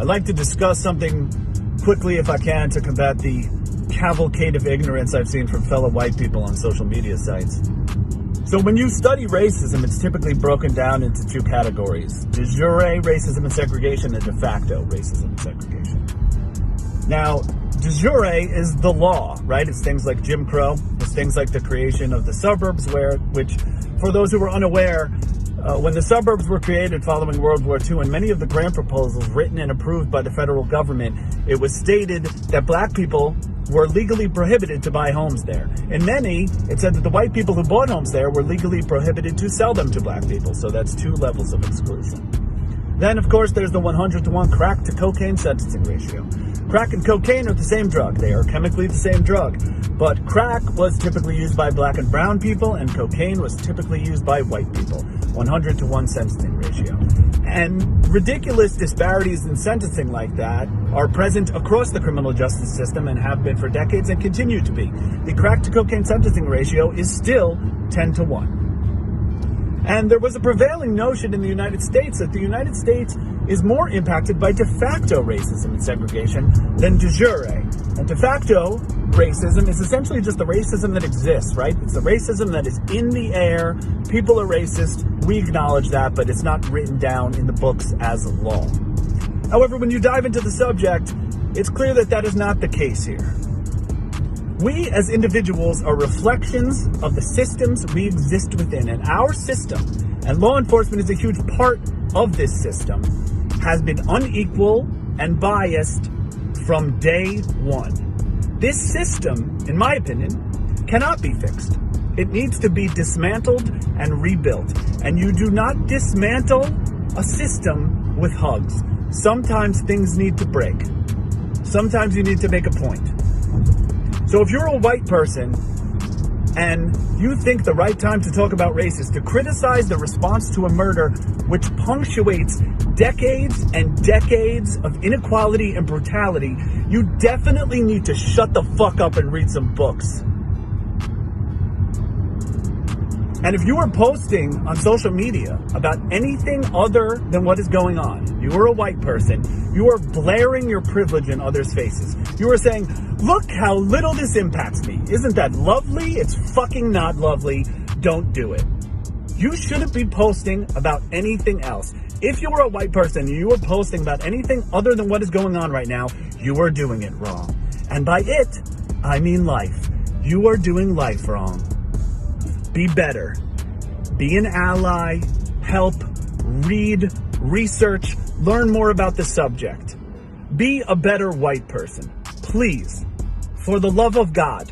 I'd like to discuss something quickly, if I can, to combat the cavalcade of ignorance I've seen from fellow white people on social media sites. So when you study racism, it's typically broken down into two categories: de jure racism and segregation, and de facto racism and segregation. Now, de jure is the law, right? It's things like Jim Crow. It's things like the creation of the suburbs, which, for those who are unaware, when the suburbs were created following World War II, and many of the grant proposals written and approved by the federal government, it was stated that black people were legally prohibited to buy homes there. In many, it said that the white people who bought homes there were legally prohibited to sell them to black people. So that's two levels of exclusion. Then, of course, there's the 100-to-1 crack to cocaine sentencing ratio. Crack and cocaine are the same drug. They are chemically the same drug. But crack was typically used by black and brown people, and cocaine was typically used by white people. 100-to-1 sentencing ratio. And ridiculous disparities in sentencing like that are present across the criminal justice system and have been for decades and continue to be. The crack to cocaine sentencing ratio is still 10-to-1. And there was a prevailing notion in the United States that the United States is more impacted by de facto racism and segregation than de jure. And de facto racism is essentially just the racism that exists, right? It's the racism that is in the air. People are racist. We acknowledge that, but it's not written down in the books as law. However, when you dive into the subject, it's clear that that is not the case here. We as individuals are reflections of the systems we exist within, and our system, and law enforcement is a huge part of this system, has been unequal and biased from day one. This system, in my opinion, cannot be fixed. It needs to be dismantled and rebuilt. And you do not dismantle a system with hugs. Sometimes things need to break. Sometimes you need to make a point. So if you're a white person and you think the right time to talk about race is to criticize the response to a murder which punctuates decades and decades of inequality and brutality, you definitely need to shut the fuck up and read some books. And if you are posting on social media about anything other than what is going on, you are a white person, you are blaring your privilege in others' faces. You are saying, look how little this impacts me. Isn't that lovely? It's fucking not lovely. Don't do it. You shouldn't be posting about anything else. If you are a white person and you are posting about anything other than what is going on right now, you are doing it wrong. And by it, I mean life. You are doing life wrong. Be better. Be an ally. Help. Read. Research. Learn more about the subject. Be a better white person. Please. For the love of God.